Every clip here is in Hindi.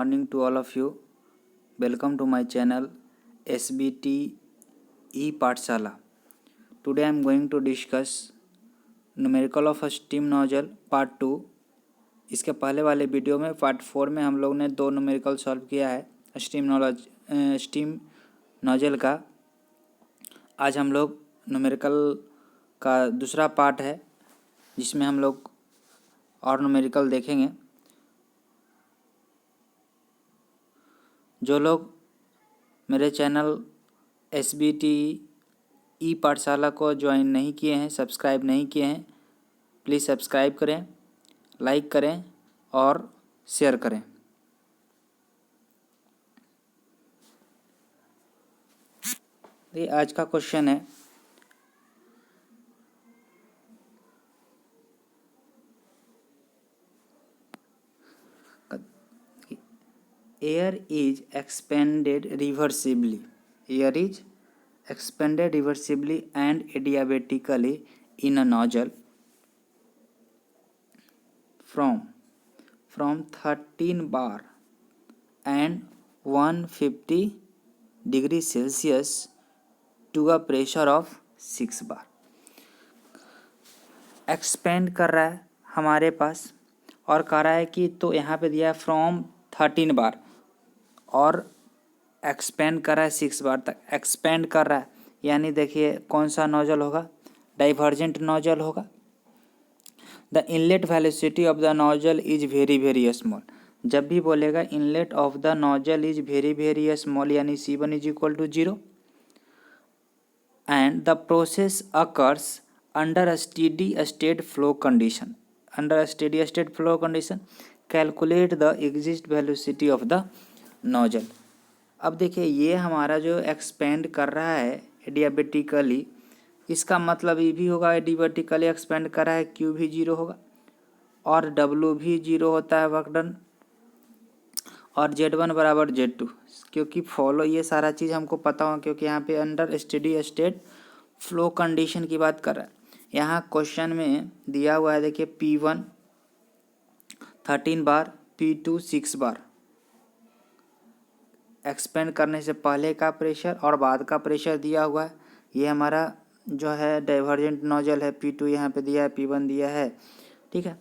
Morning to all of you. Welcome to my channel SBT Pathshala. Today I am going to discuss numerical of a steam nozzle part 2. इसके पहले वाले वीडियो में पार्ट 4 में हम लोग ने 2 न्यूमेरिकल सॉल्व किया है स्टीम नोजल का। आज हम लोग न्यूमेरिकल का दूसरा पार्ट है जिसमें हम लोग और न्यूमेरिकल देखेंगे। जो लोग मेरे चैनल SBT पाठशाला को ज्वाइन नहीं किए हैं, सब्सक्राइब नहीं किए हैं, प्लीज़ सब्सक्राइब करें, लाइक करें और शेयर करें। ये आज का क्वेश्चन है, air is expanded reversibly and adiabatically in a nozzle from 13 bar and 150 degree Celsius to a pressure of 6 bar। Expand कर रहा है हमारे पास और कह रहा है कि तो यहाँ पे दिया है फ्रॉम 13 बार और एक्सपेंड कर रहा है 6 बार तक एक्सपेंड कर रहा है, यानी देखिए कौन सा नोजल होगा, डाइवर्जेंट नोजल होगा। The inlet velocity of the nozzle is very very small. जब भी बोलेगा inlet of the nozzle is very very small यानी C1 is equal to 0 and the process occurs under steady state flow condition. Calculate the exit velocity of the nozzle. अब देखिए ये हमारा जो एक्सपेंड कर रहा है एडियाबेटिकली, इसका मतलब ये भी होगा एडियाबेटिकली एक्सपेंड कर रहा है, Q भी 0 होगा और W भी 0 होता है वर्क डन, और Z1 बराबर Z2, क्योंकि फॉलो ये सारा चीज़ हमको पता हो क्योंकि यहाँ पे under steady state flow condition की बात कर रहा है। यहाँ क्वेश्चन में दिया हुआ है, देखिए P1 13 बार, P2 6 बार। एक्सपेंड करने से पहले का प्रेशर और बाद का प्रेशर दिया हुआ है। ये हमारा जो है डाइवर्जेंट नोजल है, P2 यहाँ पे दिया है, P1 दिया है, ठीक है,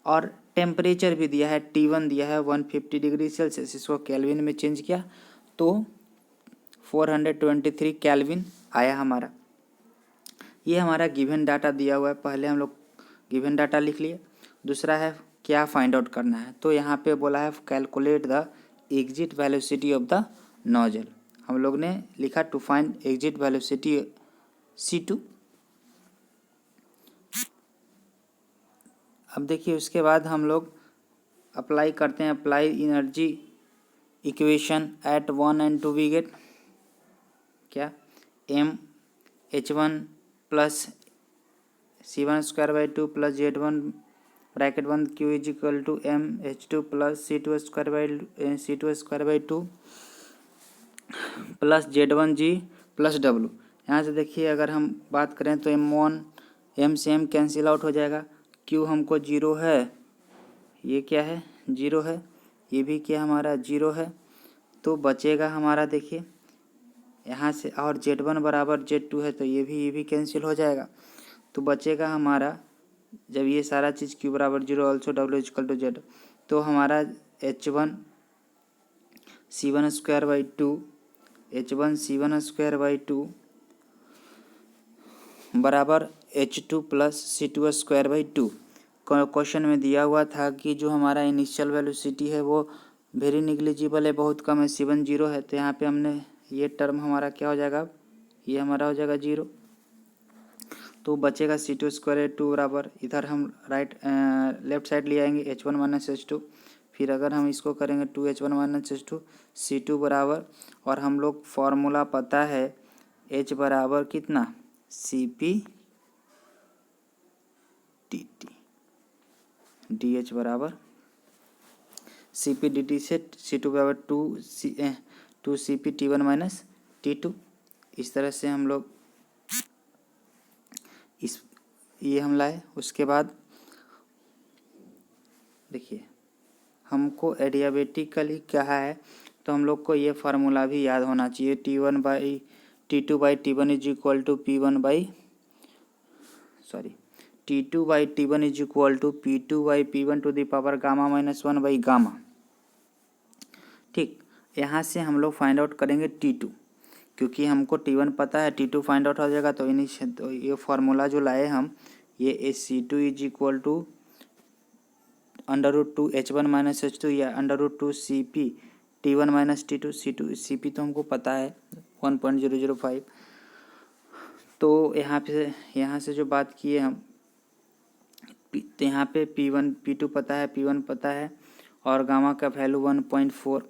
और टेम्परेचर भी दिया है, T1 दिया है 150 डिग्री सेल्सियस। इसको केल्विन में चेंज किया तो 423 केल्विन आया हमारा। ये हमारा गिवन डाटा दिया हुआ है, पहले हम लोग गिवन डाटा लिख लिए। दूसरा है क्या फाइंड आउट करना है, तो यहाँ पे बोला है calculate the exit velocity of the nozzle. हम लोग ने लिखा to find exit velocity C2। अब देखिए उसके बाद हम लोग अप्लाई करते हैं, apply energy equation at 1 and 2 we get क्या mH1 plus C1 square by 2 plus Z1 bracket 1 Q is equal to mH2 plus C2 square by 2 plus Z1 G plus W। यहाँ से देखिए अगर हम बात करें तो M1 M से M कैंसिल आउट हो जाएगा, Q हमको 0 है, ये क्या है 0 है, ये भी क्या हमारा 0 है, तो बचेगा हमारा देखिए यहाँ से, और Z1 बराबर Z2 है तो ये भी कैंसिल हो जाएगा, तो बचेगा हमारा जब ये सारा चीज़ Q बराबर 0 also W equal to Z, तो हमारा H1 C1 square by 2 H1 C1 square by 2 बराबर H2 plus C2 square by 2। Question में दिया हुआ था कि जो हमारा इनिशियल वेलोसिटी है वो वेरी निग्लिजिबल है, बहुत कम है, C1 0 है, तो यहाँ पे हमने ये टर्म हमारा क्या हो जाएगा, ये हमारा हो जाएगा 0, तो बचेगा C2 स्क्वायर 2 बराबर, इधर हम लेफ्ट साइड ले आएंगे H1 माइनस H2, फिर अगर हम इसको करेंगे 2H1 माइनस H2 C2 बराबर, और हम लोग फॉर्मूला पता है H बराबर कितना CP dt, DH बराबर CP dt से C2 बराबर 2 CP T1 माइनस T2। इस तरह से हम लोग ये हम लाए। उसके बाद देखिए हमको एडियाबेटिकली क्या है, तो हम लोग को ये फार्मूला भी याद होना चाहिए, T2 by T1 is equal to T2 by T1 is equal to P2 by P1 to the power gamma minus 1 by gamma. ठीक, यहाँ से हम लोग फाइंड आउट करेंगे T2, क्योंकि हमको T1 पता है, T2 फाइंड आउट हो जाएगा। तो ये फार्मूला जो लाए हम, ये C2 is equal to √2 H1 minus H2 या √2 CP T1 minus T2 C2 CP तो हमको पता है 1.005। तो यहाँ से जो बात किए हम, तो यहाँ पे P1 P2 पता है, P1 पता है, और गामा का वैल्यू 1.4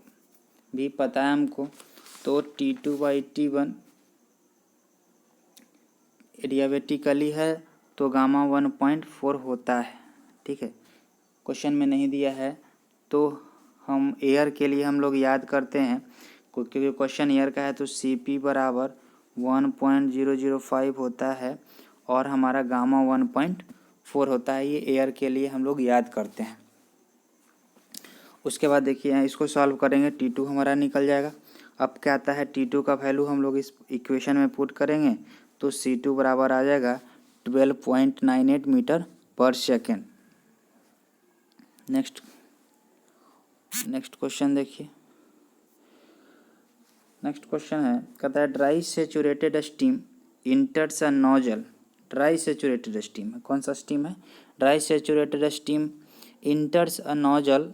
भी पता है हमको। तो T2 बाई T1 एडियाबेटिकली है तो गामा 1.4 होता है। ठीक है, क्वेश्चन में नहीं दिया है, तो हम एयर के लिए हम लोग याद करते हैं, क्योंकि क्वेश्चन एयर का है, तो CP बराबर 1.005 होता है और हमारा गामा 1.4 होता है। ये एयर के लिए हम लोग याद करते हैं। उसके बाद देखिए इसको सॉल्व करेंगे, T2 हमारा निकल जाएगा। अब क्या आता है, T2 का वैल्यू हम लोग इस इक्वेशन में पुट करेंगे, तो C2 बराबर आ जाएगा 12.98 मीटर पर सेकेंड। नेक्स्ट क्वेश्चन देखिए। नेक्स्ट क्वेश्चन है, कहता है ड्राई सेचुरेटेड स्टीम इंटर्स अ नोजल। ड्राई सेचुरेटेड स्टीम कौन सा स्टीम है? Dry saturated steam इंटर्स a nozzle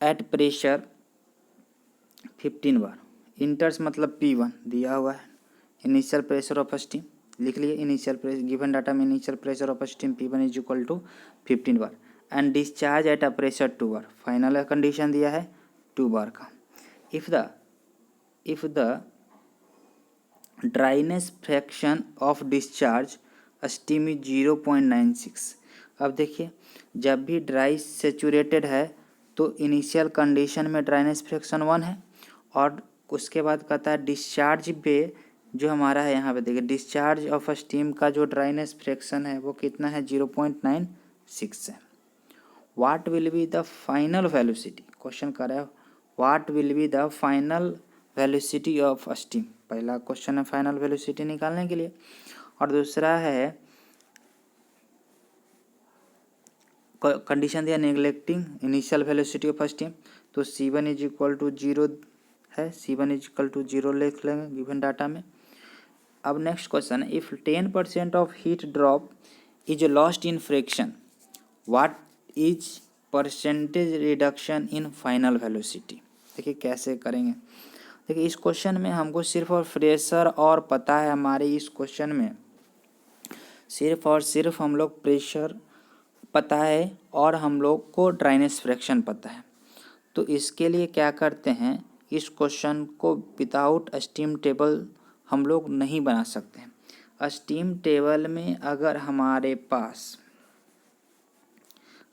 at pressure 15 बार। इंटर्स मतलब P1 दिया हुआ है, इनिशियल प्रेशर ऑफ स्टीम लिख लिए। इनिशियल प्रेशर गिवन डाटा में initial pressure of steam P1 is equal to 15 bar and discharge at a pressure 2 bar. Final condition दिया है 2 बार का। If the dryness fraction of discharge steam is 0.96। अब देखिए, जब भी ड्राई सेचुरेटेड है तो इनिशियल कंडीशन में ड्राइनेस फ्रैक्शन 1 है, और उसके बाद कहता है डिस्चार्ज पे जो हमारा है, यहाँ पे देखिए डिस्चार्ज ऑफ स्टीम का जो ड्राइनेस फ्रैक्शन है वो कितना है, 0.96 है। What will be the final velocity, question कर रहा है what will be the final velocity of steam. पहला क्वेश्चन है फाइनल वेलोसिटी निकालने के लिए, और दूसरा है कंडीशन दिया neglecting initial velocity of steam. तो C1 इज इक्वल टू 0 है, C1 इज इक्वल टू 0 लिख लेंगे गिवन डाटा में। अब नेक्स्ट क्वेश्चन है, if 10% of heat drop is lost in friction what is percentage reduction in final velocity. देखिए कैसे करेंगे। देखिए इस क्वेश्चन में हमको सिर्फ और प्रेशर और पता है, हमारे इस क्वेश्चन में सिर्फ और सिर्फ हम लोग प्रेशर पता है और हम लोग को ड्राइनेस फ्रैक्शन पता है। तो इसके लिए क्या करते हैं, इस क्वेश्चन को विदाउट स्टीम टेबल हम लोग नहीं बना सकते हैं। स्टीम टेबल में अगर हमारे पास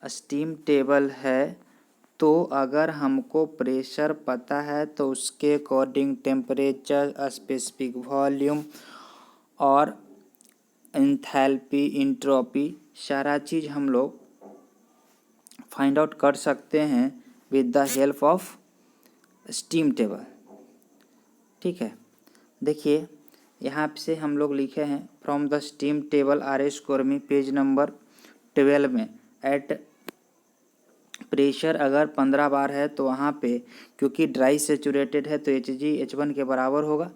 स्टीम टेबल है, तो अगर हमको प्रेशर पता है तो उसके अकॉर्डिंग टेम्परेचर, स्पेसिफिक वॉल्यूम और एंथैल्पी, इंट्रोपी सारा चीज़ हम लोग फाइंड आउट कर सकते हैं with the help of steam table. ठीक है, देखिए यहाँ से हम लोग लिखे हैं from the steam table RS Kurmi page number 12 में, एट प्रेशर अगर 15 बार है तो वहाँ पे क्योंकि ड्राई सेचुरेटेड है तो Hg H1 के बराबर होगा,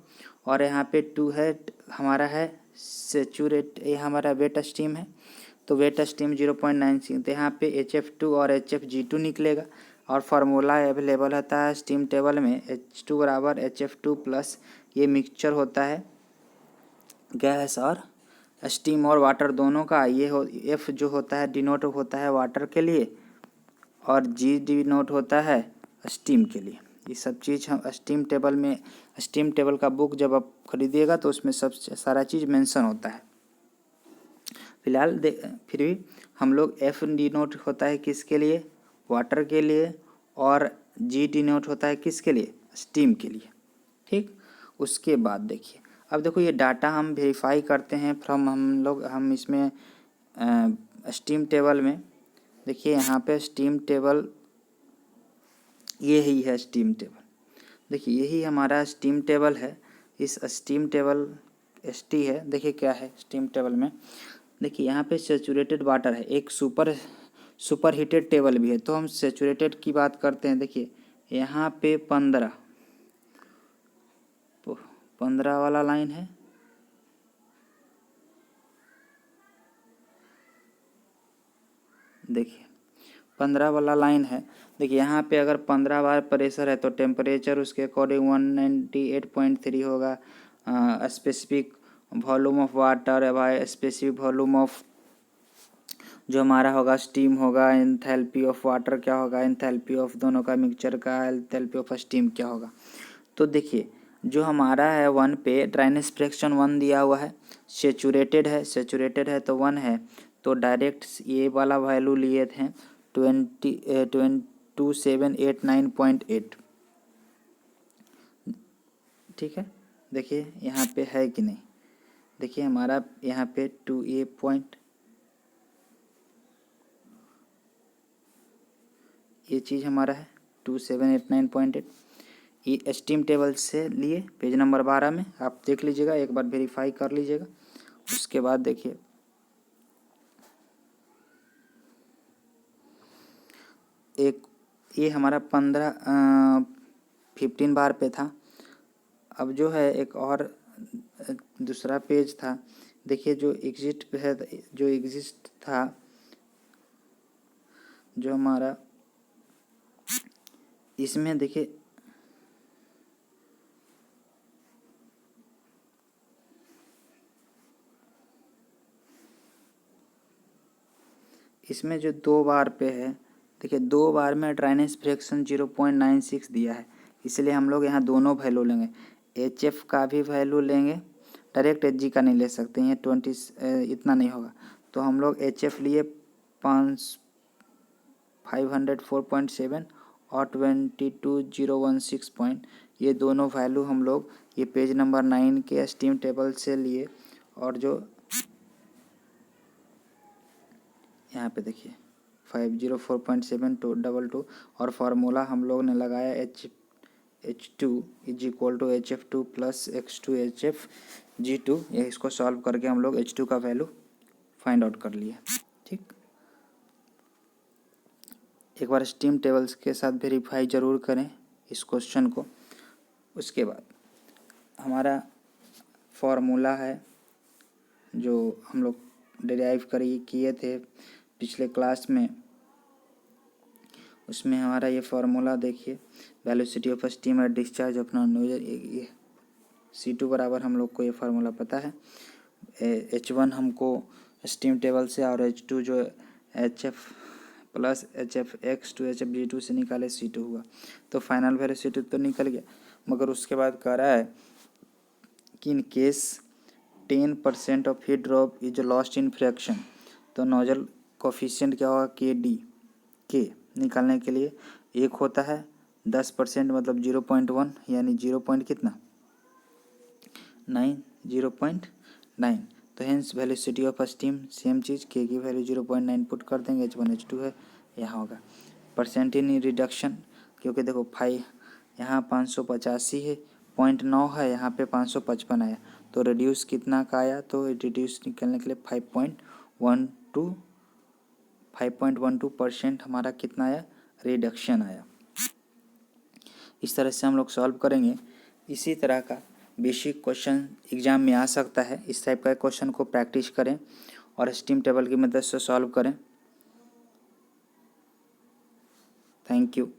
और यहाँ पे 2 है हमारा है सेचुरेट, ये हमारा वेट स्टीम है तो वेट स्टीम 0.96, तो यहाँ पे HF2 और HFG2 निकलेगा। और फार्मूला अवेलेबल होता है स्टीम टेबल में H2 बराबर HF2 प्लस ये मिक्सचर होता है गैस और स्टीम और वाटर दोनों का। ये F जो होता है डिनोट होता है वाटर के लिए और G डिनोट होता है स्टीम के लिए। ये सब चीज़ हम स्टीम टेबल में, स्टीम टेबल का बुक जब आप खरीदिएगा तो उसमें सब सारा चीज़ मेंशन होता है। फिलहाल फिर भी हम लोग F डिनोट होता है किसके लिए, वाटर के लिए, और G डिनोट होता है किसके लिए, स्टीम के लिए। ठीक, उसके बाद देखिए, अब देखो ये डाटा हम वेरीफाई करते हैं फ्रॉम हम इसमें स्टीम टेबल में। देखिए यहाँ पे स्टीम टेबल ये ही है स्टीम टेबल। देखिए यही हमारा स्टीम टेबल है। इस स्टीम टेबल ST है। देखिए क्या है स्टीम टेबल में, देखिए यहाँ पे सेचूरेटेड वाटर है, एक सुपर हीटेड टेबल भी है। तो हम सेचूरेटेड की बात करते हैं। देखिए यहाँ पे 15 वाला लाइन है, देखिए 15 वाला लाइन है। देखिए यहाँ पे अगर 15 बार प्रेशर है तो टेम्परेचर उसके अकॉर्डिंग 198.3 होगा। Specific volume of water by specific volume of जो हमारा होगा स्टीम होगा। एंथैल्पी ऑफ वाटर क्या होगा, एंथैल्पी ऑफ दोनों का मिक्सचर का एंथैल्पी ऑफ स्टीम क्या होगा। तो देखिए जो हमारा है 1 पे ड्राइनेस फ्रैक्शन 1 दिया हुआ है, सेचूरेटेड है तो 1 है। तो डायरेक्ट ये वाला वैल्यू लिए थे 2789.8। ठीक है, देखिए यहाँ पे है कि नहीं। देखिए हमारा यहाँ पे 2A पॉइंट, ये चीज़ हमारा है 2789.8। ये स्टीम टेबल से लिए पेज नंबर 12 में आप देख लीजिएगा, एक बार वेरीफाई कर लीजिएगा। उसके बाद देखिए एक ये हमारा 15 बार पे था। अब जो है एक और दूसरा पेज था। देखिए जो एग्जिस्ट है, जो एग्जिस्ट था जो हमारा इसमें देखिए इसमें जो 2 बार पे है, देखिए 2 बार में ड्राइनेस फ्रैक्शन 0.96 दिया है, इसलिए हम लोग यहाँ दोनों वैल्यू लेंगे। HF का भी वैल्यू लेंगे, डायरेक्ट HG का नहीं ले सकते हैं, 20 इतना नहीं होगा। तो हम लोग HF लिए 504.7 और 22016 पॉइंट, ये दोनों वैल्यू हम लोग ये पेज नंबर 9 के स्टीम टेबल से लिए। और जो यहाँ पे देखिए 504.7222 और फार्मूला हम लोग ने लगाया H2 is equal to HF2 plus X2 HFG2। ये इसको सॉल्व करके हम लोग H2 का वैल्यू फाइंड आउट कर लिए। ठीक, एक बार स्टीम टेबल्स के साथ वेरीफाई ज़रूर करें इस क्वेश्चन को। उसके बाद हमारा फार्मूला है जो हम लोग डिराइव किए थे पिछले क्लास में, उसमें हमारा ये फार्मूला देखिए, velocity of steam eight discharge अपना नोजल, ये C2 बराबर हम लोग को ये फार्मूला पता है। H1 हमको स्टीम टेबल से और H2 जो HF plus HF X2 HFG2 से निकाले C2 हुआ। तो फाइनल वेलोसिटी तो निकल गया, मगर उसके बाद कह रहा है कि in case 10% of heat drop is lost in fraction, तो नोजल कोफिशिएंट क्या होगा के निकालने के लिए एक होता है 10% मतलब 0.1 यानी 0. कितना 9 0.9। तो hence velocity of steam same चीज़, के की वैल्यू 0.9 पुट कर देंगे, H1 H2 है यहाँ होगा। परसेंट इन रिडक्शन, क्योंकि देखो 5 यहाँ 585 है, 0.9 है, यहाँ पे 555 आया, तो रिड्यूस कितना का आया, तो रिड्यूस निकलने के लिए 5.12% हमारा कितना आया, रिडक्शन आया। इस तरह से हम लोग सॉल्व करेंगे। इसी तरह का बेसिक क्वेश्चन एग्जाम में आ सकता है, इस टाइप का क्वेश्चन को प्रैक्टिस करें और स्टीम टेबल की मदद से सॉल्व करें। Thank you.